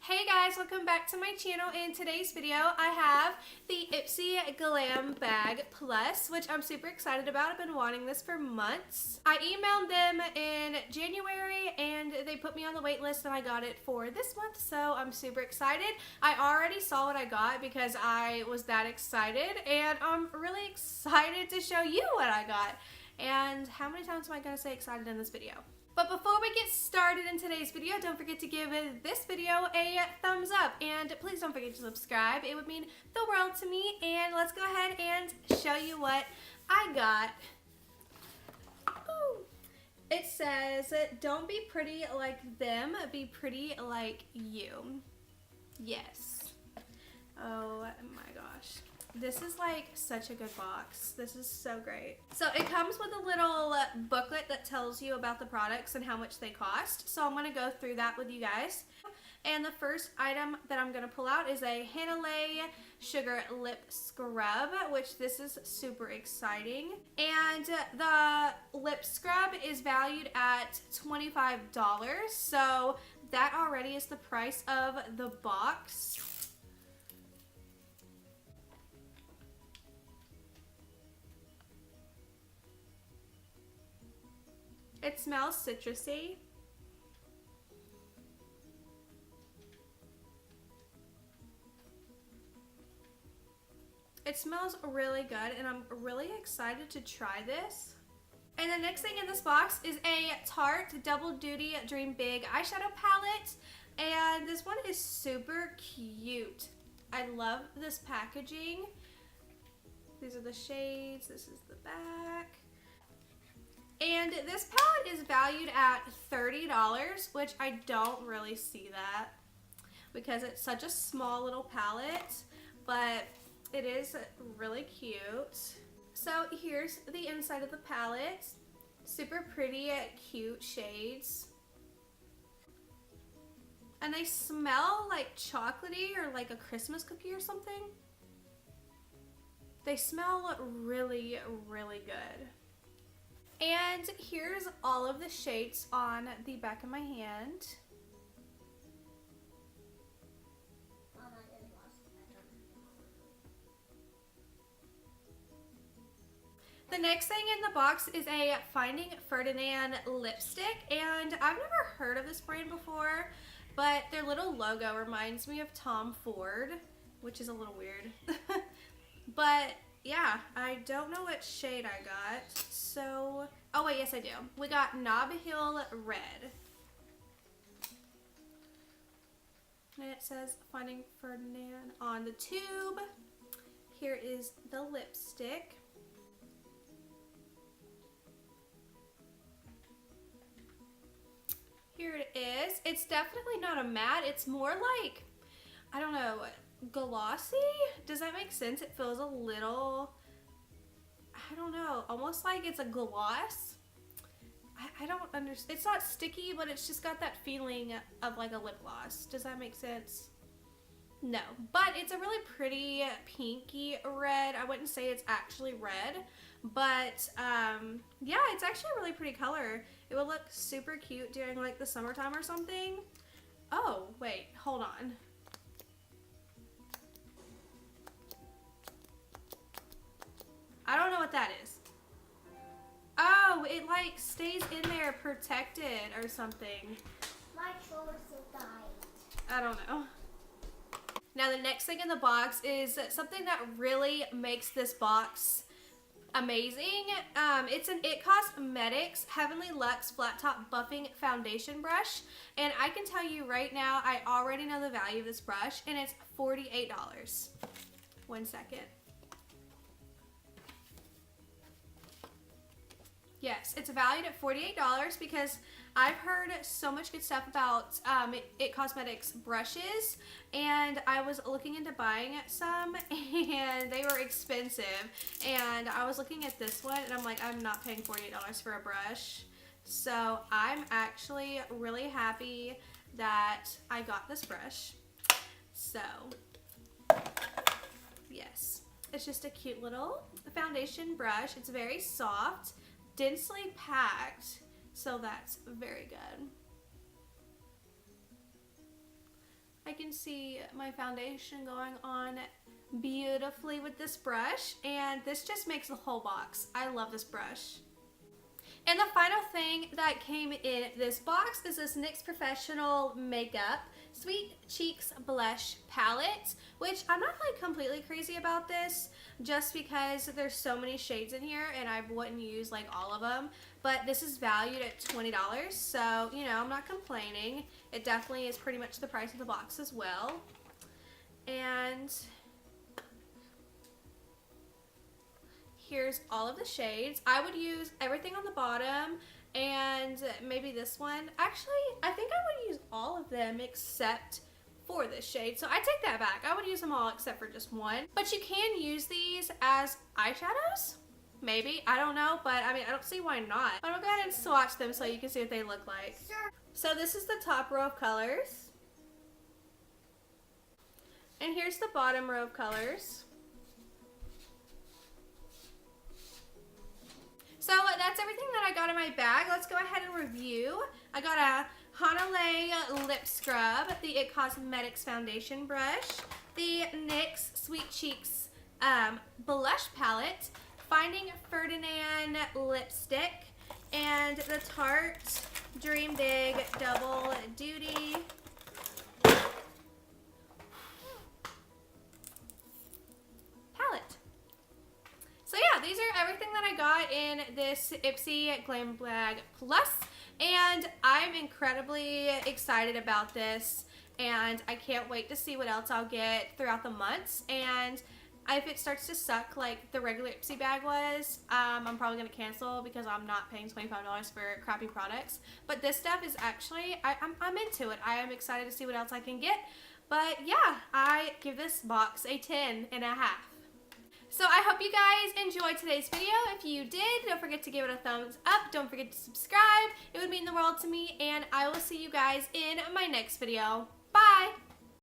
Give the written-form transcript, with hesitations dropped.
Hey guys, welcome back to my channel. In today's video, I have the Ipsy Glam Bag Plus, which I'm super excited about. I've been wanting this for months. I emailed them in January and they put me on the wait list and I got it for this month, so I'm super excited. I already saw what I got because I was that excited, and I'm really excited to show you what I got. And how many times am I going to say excited in this video? But before we get started in today's video, don't forget to give this video a thumbs up, and please don't forget to subscribe. It would mean the world to me. And let's go ahead and show you what I got. Ooh. It says, don't be pretty like them, be pretty like you. Yes. Oh my gosh. This is like such a good box. This is so great. So it comes with a little booklet that tells you about the products and how much they cost. So I'm going to go through that with you guys. And the first item that I'm going to pull out is a Hanalei Sugar Lip Scrub, which this is super exciting. And the lip scrub is valued at $25. So that already is the price of the box. It smells citrusy. It smells really good, and I'm really excited to try this. And the next thing in this box is a Tarte Double Duty Dream Big eyeshadow palette, and this one is super cute. I love this packaging. These are the shades. This is the back. And this palette is valued at $30, which I don't really see that because it's such a small little palette, but it is really cute. So here's the inside of the palette. Super pretty, cute shades. And they smell like chocolatey or like a Christmas cookie or something. They smell really, really good. And here's all of the shades on the back of my hand. The next thing in the box is a Finding Ferdinand lipstick, and I've never heard of this brand before, but their little logo reminds me of Tom Ford, which is a little weird. But yeah, I don't know what shade I got, so... Oh wait, yes I do. We got Knob Hill Red. And it says Finding Ferdinand on the tube. Here is the lipstick. Here it is. It's definitely not a matte. It's more like, I don't know, glossy? Does that make sense? It feels a little, I don't know, almost like it's a gloss. I don't understand. It's not sticky, but it's just got that feeling of like a lip gloss. Does that make sense? No, but it's a really pretty pinky red. I wouldn't say it's actually red, but yeah, it's actually a really pretty color. It would look super cute during like the summertime or something. Oh, wait, hold on. I don't know what that is. Oh, it like stays in there protected or something. My controller so died. I don't know. Now the next thing in the box is something that really makes this box amazing. It's an It Cosmetics Heavenly Luxe Flat Top Buffing Foundation Brush, and I can tell you right now, I already know the value of this brush, and it's $48. 1 second. Yes, it's valued at $48 because I've heard so much good stuff about It Cosmetics brushes, and I was looking into buying some and they were expensive, and I was looking at this one and I'm like, I'm not paying $48 for a brush. So I'm actually really happy that I got this brush. So yes, it's just a cute little foundation brush. It's very soft, densely packed, so that's very good. I I can see my foundation going on beautifully with this brush, and this just makes the whole box. I love this brush. And the final thing that came in this box is this NYX Professional Makeup Sweet Cheeks Blush Palette, which I'm not like completely crazy about this just because there's so many shades in here and I wouldn't use like all of them. But this is valued at $20, so you know, I'm not complaining. It definitely is pretty much the price of the box as well. And here's all of the shades. I would use everything on the bottom and maybe this one. Actually, I think I would use all of them except for this shade. So I take that back. I would use them all except for just one. But you can use these as eyeshadows. Maybe. I don't know. But I mean, I don't see why not. I'm going to go ahead and swatch them so you can see what they look like. Sure. So this is the top row of colors. And here's the bottom row of colors. So that's everything that I got in my bag. Let's go ahead and review. I got a Hanalei lip scrub, the It Cosmetics foundation brush, the NYX Sweet Cheeks blush palette, Finding Ferdinand lipstick, and the Tarte Dream Big Double Duty palette. So yeah, these are everything that I got in this Ipsy Glam Bag Plus, and I'm incredibly excited about this, and I can't wait to see what else I'll get throughout the months. And if it starts to suck like the regular Ipsy bag was, I'm probably going to cancel because I'm not paying $25 for crappy products. But this stuff is actually, I'm into it. I am excited to see what else I can get. But yeah, I give this box a 10.5. So I hope you guys enjoyed today's video. If you did, don't forget to give it a thumbs up. Don't forget to subscribe. It would mean the world to me, and I will see you guys in my next video. Bye!